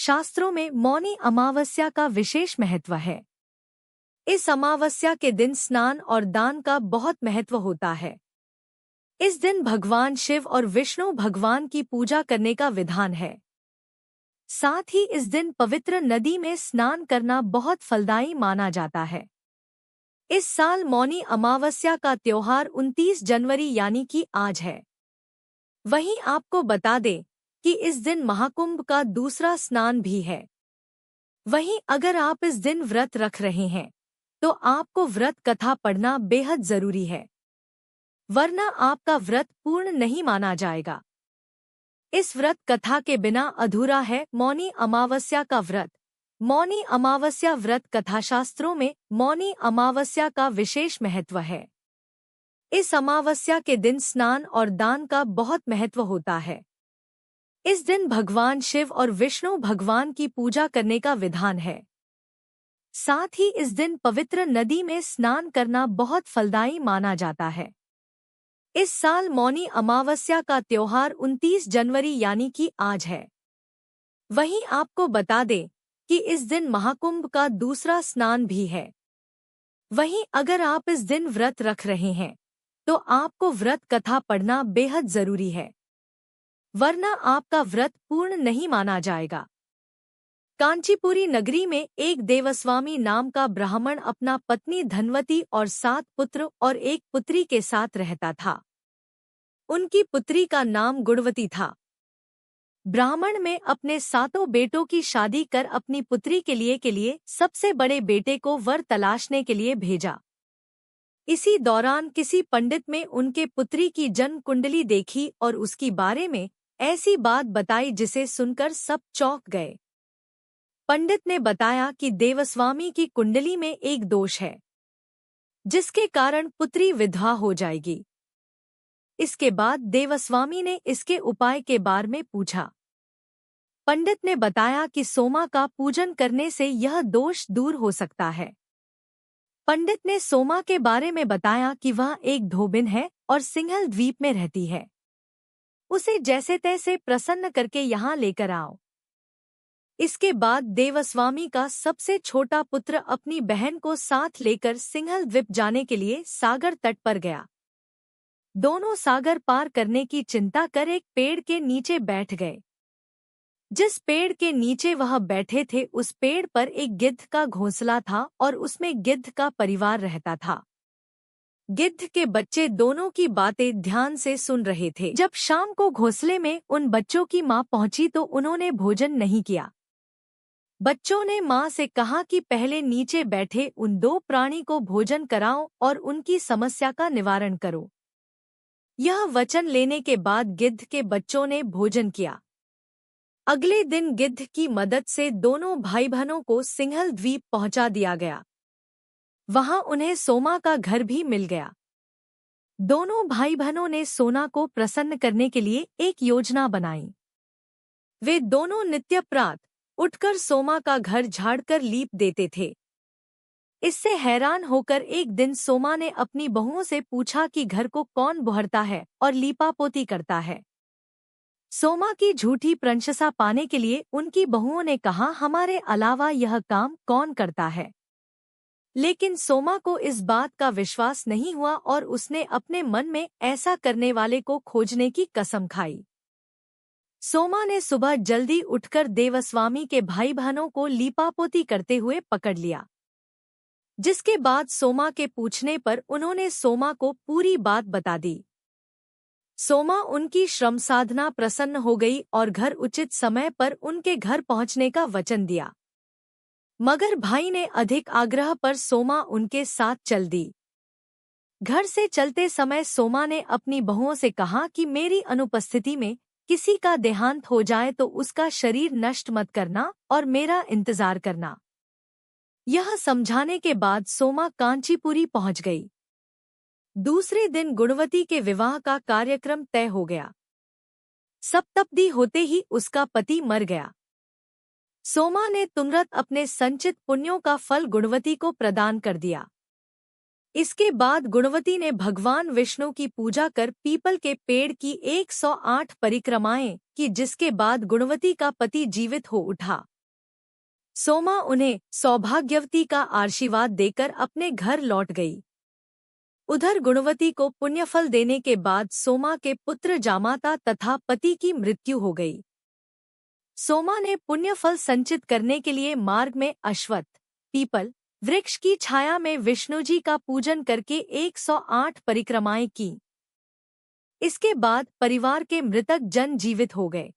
शास्त्रों में मौनी अमावस्या का विशेष महत्व है। इस अमावस्या के दिन स्नान और दान का बहुत महत्व होता है। इस दिन भगवान शिव और विष्णु भगवान की पूजा करने का विधान है। साथ ही इस दिन पवित्र नदी में स्नान करना बहुत फलदायी माना जाता है। इस साल मौनी अमावस्या का त्योहार 29 जनवरी यानी कि आज है। वहीं आपको बता दें कि इस दिन महाकुंभ का दूसरा स्नान भी है। वहीं अगर आप इस दिन व्रत रख रहे हैं तो आपको व्रत कथा पढ़ना बेहद जरूरी है, वरना आपका व्रत पूर्ण नहीं माना जाएगा। इस व्रत कथा के बिना अधूरा है मौनी अमावस्या का व्रत। मौनी अमावस्या व्रत कथाशास्त्रों में मौनी अमावस्या का विशेष महत्व है। इस अमावस्या के दिन स्नान और दान का बहुत महत्व होता है। इस दिन भगवान शिव और विष्णु भगवान की पूजा करने का विधान है। साथ ही इस दिन पवित्र नदी में स्नान करना बहुत फलदायी माना जाता है। इस साल मौनी अमावस्या का त्योहार 29 जनवरी यानी कि आज है। वहीं आपको बता दें कि इस दिन महाकुंभ का दूसरा स्नान भी है। वहीं अगर आप इस दिन व्रत रख रहे हैं तो आपको व्रत कथा पढ़ना बेहद जरूरी है, वरना आपका व्रत पूर्ण नहीं माना जाएगा। कांचीपुरी नगरी में एक देवस्वामी नाम का ब्राह्मण अपना पत्नी धनवती और 7 पुत्र और एक पुत्री के साथ रहता था। उनकी पुत्री का नाम गुणवती था। ब्राह्मण में अपने 7 बेटों की शादी कर अपनी पुत्री के लिए सबसे बड़े बेटे को वर तलाशने के लिए भेजा। इसी दौरान किसी पंडित में उनके पुत्री की जन्म कुंडली देखी और उसकी बारे में ऐसी बात बताई जिसे सुनकर सब चौंक गए। पंडित ने बताया कि देवस्वामी की कुंडली में एक दोष है, जिसके कारण पुत्री विधवा हो जाएगी। इसके बाद देवस्वामी ने इसके उपाय के बारे में पूछा। पंडित ने बताया कि सोमा का पूजन करने से यह दोष दूर हो सकता है। पंडित ने सोमा के बारे में बताया कि वह एक धोबिन है और सिंहल द्वीप में रहती है। उसे जैसे तैसे प्रसन्न करके यहाँ लेकर आओ। इसके बाद देवस्वामी का सबसे छोटा पुत्र अपनी बहन को साथ लेकर सिंहल द्वीप जाने के लिए सागर तट पर गया। दोनों सागर पार करने की चिंता कर एक पेड़ के नीचे बैठ गए। जिस पेड़ के नीचे वह बैठे थे उस पेड़ पर एक गिद्ध का घोंसला था और उसमें गिद्ध का परिवार रहता था। गिद्ध के बच्चे दोनों की बातें ध्यान से सुन रहे थे। जब शाम को घोंसले में उन बच्चों की मां पहुंची तो उन्होंने भोजन नहीं किया। बच्चों ने मां से कहा कि पहले नीचे बैठे उन 2 प्राणी को भोजन कराओ और उनकी समस्या का निवारण करो। यह वचन लेने के बाद गिद्ध के बच्चों ने भोजन किया। अगले दिन गिद्ध की मदद से दोनों भाई बहनों को सिंहल द्वीप पहुंचा दिया गया। वहां उन्हें सोमा का घर भी मिल गया। दोनों भाई बहनों ने सोना को प्रसन्न करने के लिए एक योजना बनाई। वे दोनों नित्य प्रातः उठकर सोमा का घर झाड़कर लीप देते थे। इससे हैरान होकर एक दिन सोमा ने अपनी बहुओं से पूछा कि घर को कौन बुहरता है और लीपापोती करता है। सोमा की झूठी प्रशंसा पाने के लिए उनकी बहुओं ने कहा, हमारे अलावा यह काम कौन करता है। लेकिन सोमा को इस बात का विश्वास नहीं हुआ और उसने अपने मन में ऐसा करने वाले को खोजने की कसम खाई। सोमा ने सुबह जल्दी उठकर देवस्वामी के भाई बहनों को लीपापोती करते हुए पकड़ लिया। जिसके बाद सोमा के पूछने पर उन्होंने सोमा को पूरी बात बता दी। सोमा उनकी श्रम साधना प्रसन्न हो गई और घर उचित समय पर उनके घर पहुंचने का वचन दिया। मगर भाई ने अधिक आग्रह पर सोमा उनके साथ चल दी। घर से चलते समय सोमा ने अपनी बहुओं से कहा कि मेरी अनुपस्थिति में किसी का देहांत हो जाए तो उसका शरीर नष्ट मत करना और मेरा इंतजार करना। यह समझाने के बाद सोमा कांचीपुरी पहुंच गई। दूसरे दिन गुणवती के विवाह का कार्यक्रम तय हो गया। सप्तपदी होते ही उसका पति मर गया। सोमा ने तुरंत अपने संचित पुण्यों का फल गुणवती को प्रदान कर दिया। इसके बाद गुणवती ने भगवान विष्णु की पूजा कर पीपल के पेड़ की 108 परिक्रमाएं की, जिसके बाद गुणवती का पति जीवित हो उठा। सोमा उन्हें सौभाग्यवती का आशीर्वाद देकर अपने घर लौट गई। उधर गुणवती को पुण्यफल देने के बाद सोमा के पुत्र जामाता तथा पति की मृत्यु हो गई। सोमा ने पुण्यफल संचित करने के लिए मार्ग में अश्वत्थ, पीपल वृक्ष की छाया में विष्णुजी का पूजन करके 108 परिक्रमाएं की। इसके बाद परिवार के मृतक जन जीवित हो गए।